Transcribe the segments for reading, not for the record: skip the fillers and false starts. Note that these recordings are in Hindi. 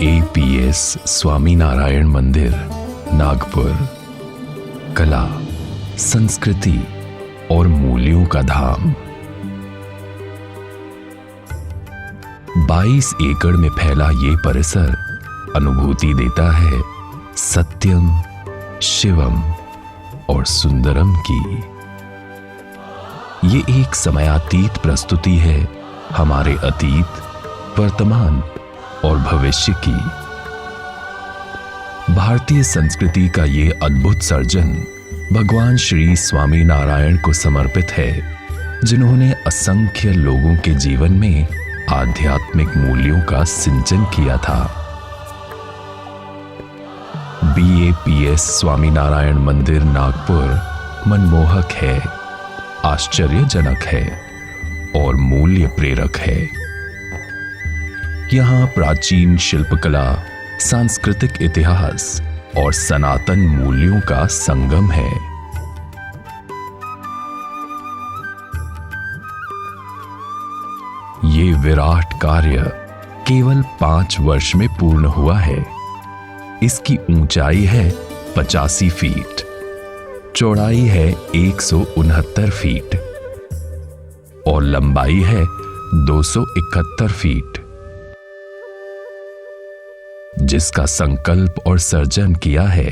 BAPS स्वामीनारायण मंदिर, नागपुर। कला, संस्कृति और मूल्यों का धाम। 22 एकड़ में फैला ये परिसर अनुभूति देता है सत्यम, शिवम और सुंदरम की। ये एक समयातीत प्रस्तुति है हमारे अतीत, वर्तमान और भविष्य की। भारतीय संस्कृति का ये अद्भुत सर्जन भगवान श्री स्वामीनारायण को समर्पित है, जिन्होंने असंख्य लोगों के जीवन में आध्यात्मिक मूल्यों का सिंचन किया था। BAPS स्वामीनारायण मंदिर, नागपुर मनमोहक है, आश्चर्यजनक है और मूल्य प्रेरक है। यहाँ प्राचीन शिल्पकला, सांस्कृतिक इतिहास और सनातन मूल्यों का संगम है। ये विराट कार्य केवल 5 वर्ष में पूर्ण हुआ है। इसकी ऊंचाई है 85 फीट, चौड़ाई है 169 फीट और लंबाई है 271 फीट, जिसका संकल्प और सर्जन किया है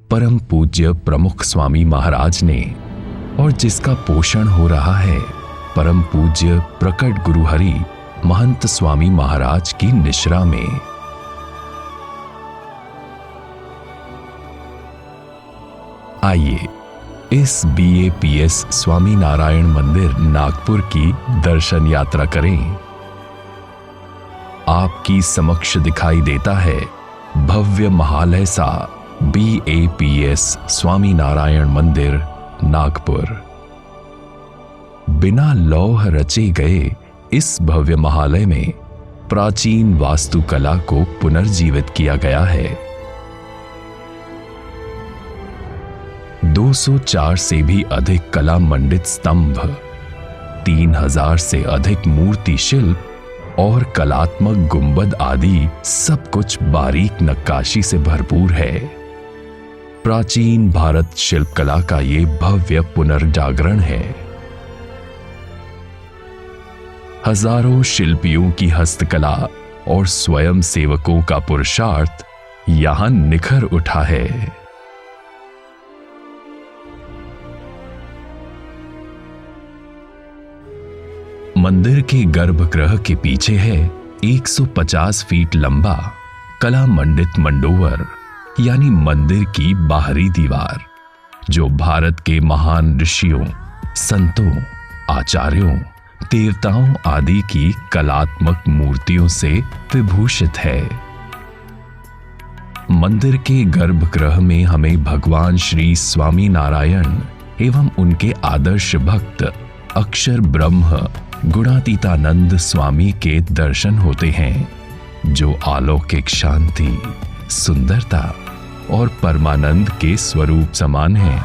परम पूज्य प्रमुख स्वामी महाराज ने और जिसका पोषण हो रहा है परम पूज्य प्रकट गुरु हरि महंत स्वामी महाराज की निश्रा में। आइए इस BAPS स्वामीनारायण मंदिर, नागपुर की दर्शन यात्रा करें। आपकी समक्ष दिखाई देता है भव्य महालय सा BAPS स्वामीनारायण मंदिर, नागपुर। बिना लौह रचे गए इस भव्य महालय में प्राचीन वास्तुकला को पुनर्जीवित किया गया है। 204 से भी अधिक कला मंडित स्तंभ, 3000 से अधिक मूर्ति शिल्प और कलात्मक गुंबद आदि सब कुछ बारीक नक्काशी से भरपूर है। प्राचीन भारत शिल्पकला का ये भव्य पुनर्जागरण है। हजारों शिल्पियों की हस्तकला और स्वयं सेवकों का पुरुषार्थ यहां निखर उठा है। मंदिर के गर्भगृह के पीछे है 150 फीट लंबा कला मंडित मंडोवर, यानी मंदिर की बाहरी दीवार, जो भारत के महान ऋषियों, संतों, आचार्यों, देवताओं आदि की कलात्मक मूर्तियों से विभूषित है। मंदिर के गर्भगृह में हमें भगवान श्री स्वामीनारायण एवं उनके आदर्श भक्त अक्षर ब्रह्म गुणातीतानंद स्वामी के दर्शन होते हैं, जो अलौकिक शांति, सुंदरता और परमानंद के स्वरूप समान हैं।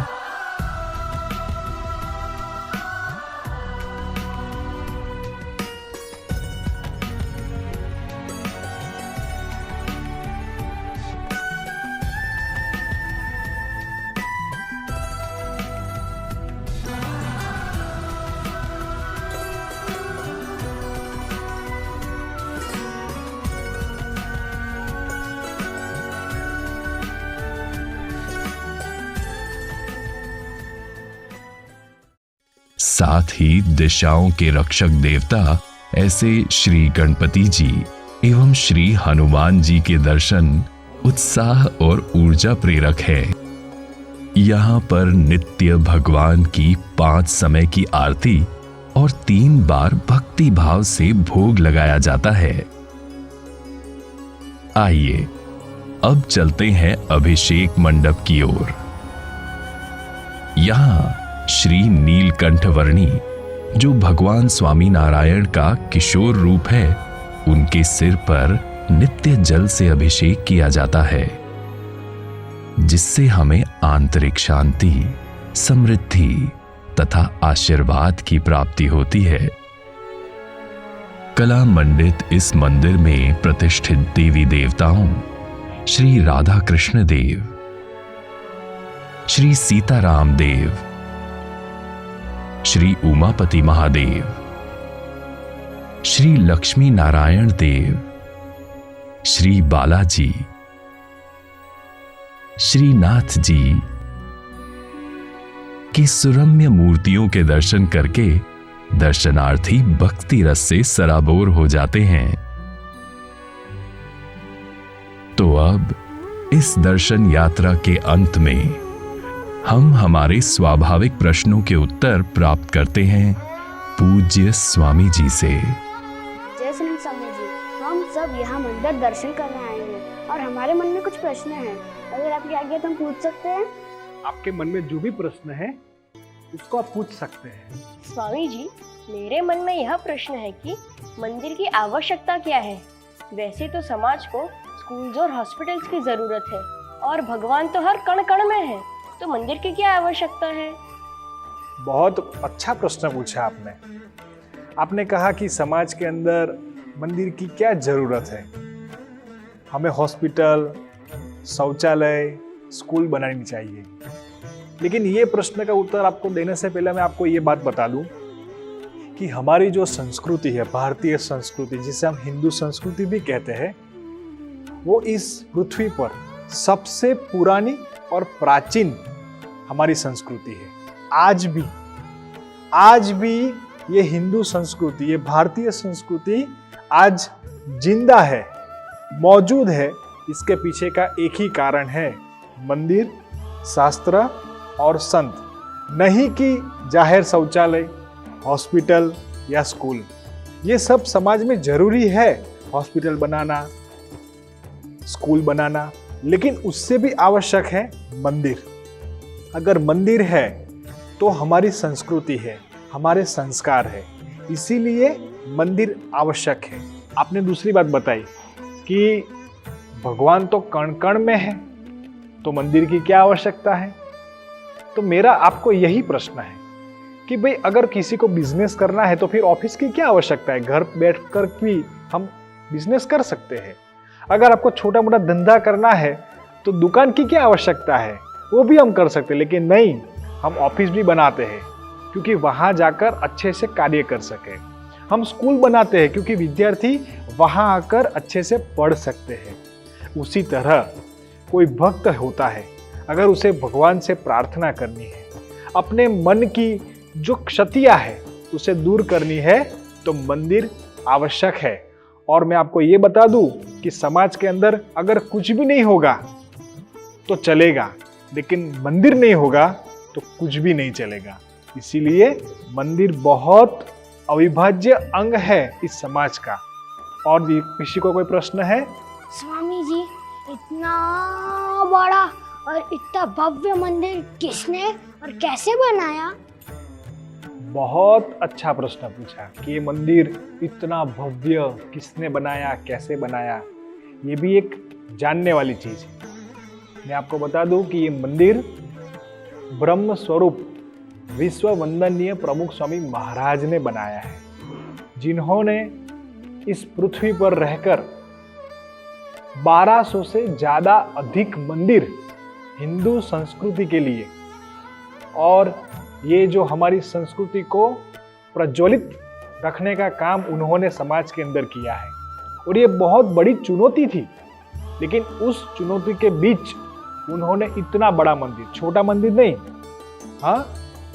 साथ ही दिशाओं के रक्षक देवता ऐसे श्री गणपति जी एवं श्री हनुमान जी के दर्शन उत्साह और ऊर्जा प्रेरक है। यहाँ पर नित्य भगवान की 5 समय की आरती और 3 बार भक्ति भाव से भोग लगाया जाता है। आइए अब चलते हैं अभिषेक मंडप की ओर। यहाँ श्री नीलकंठ वर्णी, जो भगवान स्वामीनारायण का किशोर रूप है, उनके सिर पर नित्य जल से अभिषेक किया जाता है, जिससे हमें आंतरिक शांति, समृद्धि तथा आशीर्वाद की प्राप्ति होती है। कला मंडित इस मंदिर में प्रतिष्ठित देवी देवताओं श्री राधा कृष्ण देव, श्री सीताराम देव, श्री उमापति महादेव, श्री लक्ष्मी नारायण देव, श्री बालाजी, श्रीनाथ जी की सुरम्य मूर्तियों के दर्शन करके दर्शनार्थी भक्ति रस से सराबोर हो जाते हैं। तो अब इस दर्शन यात्रा के अंत में हम हमारे स्वाभाविक प्रश्नों के उत्तर प्राप्त करते हैं पूज्य स्वामी जी से। जय श्री स्वामी जी, हम सब यहाँ मंदिर दर्शन करने आए हैं और हमारे मन में कुछ प्रश्न हैं। अगर आपकी आज्ञा तो हम पूछ सकते हैं? आपके मन में जो भी प्रश्न है उसको आप पूछ सकते हैं। स्वामी जी, मेरे मन में यह प्रश्न है कि मंदिर की आवश्यकता क्या है? वैसे तो समाज को स्कूल्स और हॉस्पिटल्स की जरूरत है और भगवान तो हर कण कण में है, तो मंदिर की क्या आवश्यकता है? बहुत अच्छा प्रश्न पूछा आपने। आपने कहा कि समाज के अंदर मंदिर की क्या जरूरत है। हमें हॉस्पिटल, शौचालय, स्कूल बनानी चाहिए। लेकिन ये प्रश्न का उत्तर आपको देने से पहले मैं आपको ये बात बता दूं कि हमारी जो संस्कृति है, भारतीय संस्कृति, जिसे हम हिंदू संस्कृति भी कहते हैं, वो इस पृथ्वी पर सबसे पुरानी और प्राचीन हमारी संस्कृति है। आज भी ये हिंदू संस्कृति, ये भारतीय संस्कृति आज जिंदा है, मौजूद है। इसके पीछे का एक ही कारण है, मंदिर, शास्त्र और संत। नहीं कि जाहिर शौचालय, हॉस्पिटल या स्कूल। ये सब समाज में जरूरी है, हॉस्पिटल बनाना, स्कूल बनाना, लेकिन उससे भी आवश्यक है मंदिर। अगर मंदिर है तो हमारी संस्कृति है, हमारे संस्कार है, इसीलिए मंदिर आवश्यक है। आपने दूसरी बात बताई कि भगवान तो कण कण में है, तो मंदिर की क्या आवश्यकता है? तो मेरा आपको यही प्रश्न है कि भाई अगर किसी को बिजनेस करना है तो फिर ऑफिस की क्या आवश्यकता है? घर बैठकर भी हम बिजनेस कर सकते हैं। अगर आपको छोटा मोटा धंधा करना है तो दुकान की क्या आवश्यकता है? वो भी हम कर सकते हैं। लेकिन नहीं, हम ऑफिस भी बनाते हैं क्योंकि वहां जाकर अच्छे से कार्य कर सके। हम स्कूल बनाते हैं क्योंकि विद्यार्थी वहां आकर अच्छे से पढ़ सकते हैं। उसी तरह कोई भक्त होता है, अगर उसे भगवान से प्रार्थना करनी है, अपने मन की जो क्षतियां है उसे दूर करनी है, तो मंदिर आवश्यक है। और मैं आपको ये बता दूं कि समाज के अंदर अगर कुछ भी नहीं होगा तो चलेगा, लेकिन मंदिर नहीं होगा तो कुछ भी नहीं चलेगा। इसीलिए मंदिर बहुत अविभाज्य अंग है इस समाज का। और किसी को कोई प्रश्न है? स्वामी जी, इतना बड़ा और इतना भव्य मंदिर किसने और कैसे बनाया? बहुत अच्छा प्रश्न पूछा कि ये मंदिर इतना भव्य किसने बनाया, कैसे बनाया। ये भी एक जानने वाली चीज है। मैं आपको बता दूं कि ये मंदिर ब्रह्म स्वरूप विश्व वंदनीय प्रमुख स्वामी महाराज ने बनाया है, जिन्होंने इस पृथ्वी पर रहकर 1200 से ज्यादा अधिक मंदिर हिंदू संस्कृति के लिए, और ये जो हमारी संस्कृति को प्रज्वलित रखने का काम उन्होंने समाज के अंदर किया है। और ये बहुत बड़ी चुनौती थी, लेकिन उस चुनौती के बीच उन्होंने इतना बड़ा मंदिर, छोटा मंदिर नहीं, हाँ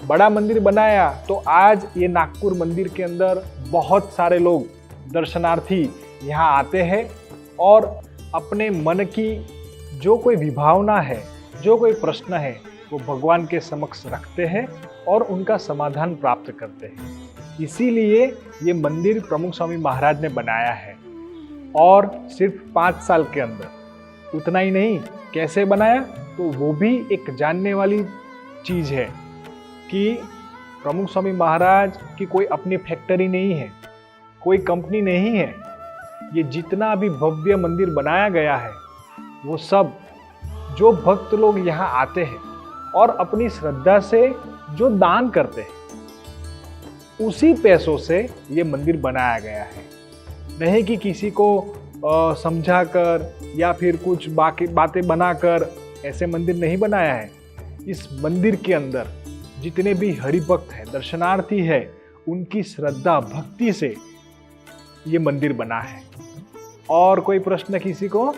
बड़ा मंदिर बनाया। तो आज ये नागपुर मंदिर के अंदर बहुत सारे लोग, दर्शनार्थी यहाँ आते हैं और अपने मन की जो कोई विभावना है, जो कोई प्रश्न है, वो भगवान के समक्ष रखते हैं और उनका समाधान प्राप्त करते हैं। इसीलिए ये मंदिर प्रमुख स्वामी महाराज ने बनाया है, और सिर्फ 5 साल के अंदर। उतना ही नहीं, कैसे बनाया, तो वो भी एक जानने वाली चीज है कि प्रमुख स्वामी महाराज की कोई अपनी फैक्ट्री नहीं है, कोई कंपनी नहीं है। ये जितना भी भव्य मंदिर बनाया गया है, वो सब जो भक्त लोग यहाँ आते हैं और अपनी श्रद्धा से जो दान करते हैं, उसी पैसों से ये मंदिर बनाया गया है। नहीं कि किसी को समझा कर या फिर कुछ बाकी बातें बनाकर ऐसे मंदिर नहीं बनाया है। इस मंदिर के अंदर जितने भी हरिभक्त हैं, दर्शनार्थी है, उनकी श्रद्धा भक्ति से ये मंदिर बना है। और कोई प्रश्न किसी को?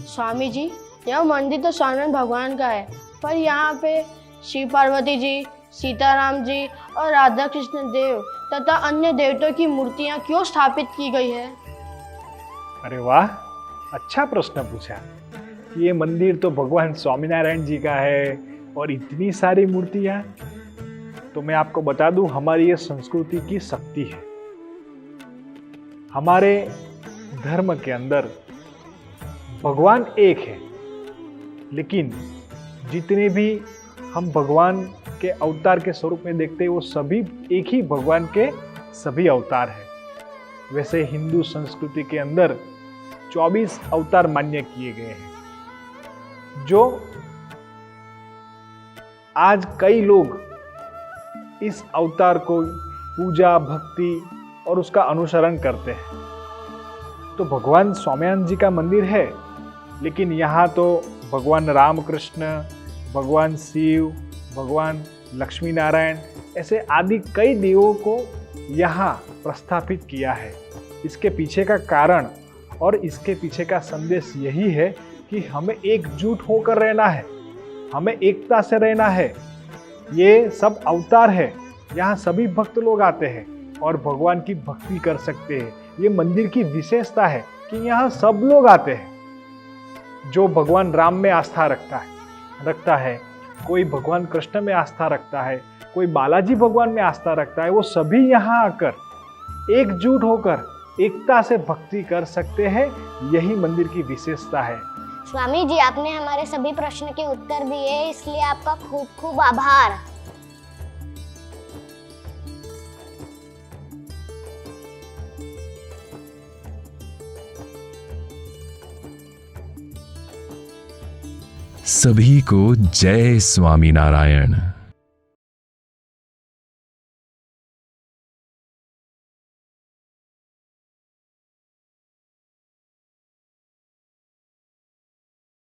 स्वामी जी, यह मंदिर तो स्वामी भगवान का है, पर यहाँ पे शिव पार्वती जी, सीताराम जी और राधा कृष्ण देव तथा अन्य देवताओं की मूर्तियाँ क्यों स्थापित की गई है? अरे वाह, अच्छा प्रश्न पूछा। ये मंदिर तो भगवान स्वामीनारायण जी का है और इतनी सारी मूर्तियाँ। तो मैं आपको बता दूं, हमारी ये संस्कृति की शक्ति है। हमारे धर्म के अंदर भगवान एक है, लेकिन जितने भी हम भगवान के अवतार के स्वरूप में देखते हैं वो सभी एक ही भगवान के सभी अवतार हैं। वैसे हिंदू संस्कृति के अंदर 24 अवतार मान्य किए गए हैं, जो आज कई लोग इस अवतार को पूजा भक्ति और उसका अनुसरण करते हैं। तो भगवान स्वामीनारायण जी का मंदिर है, लेकिन यहाँ तो भगवान रामकृष्ण, भगवान शिव, भगवान लक्ष्मी नारायण ऐसे आदि कई देवों को यहाँ प्रस्थापित किया है। इसके पीछे का कारण और इसके पीछे का संदेश यही है कि हमें एकजुट होकर रहना है, हमें एकता से रहना है। ये सब अवतार है, यहाँ सभी भक्त लोग आते हैं और भगवान की भक्ति कर सकते हैं। ये मंदिर की विशेषता है कि यहाँ सब लोग आते हैं। जो भगवान राम में आस्था रखता है, कोई भगवान कृष्ण में आस्था रखता है, कोई बालाजी भगवान में आस्था रखता है, वो सभी यहाँ आकर एकजुट होकर एकता से भक्ति कर सकते हैं। यही मंदिर की विशेषता है। स्वामी जी, आपने हमारे सभी प्रश्न के उत्तर दिए, इसलिए आपका खूब खूब आभार। सभी को जय स्वामीनारायण।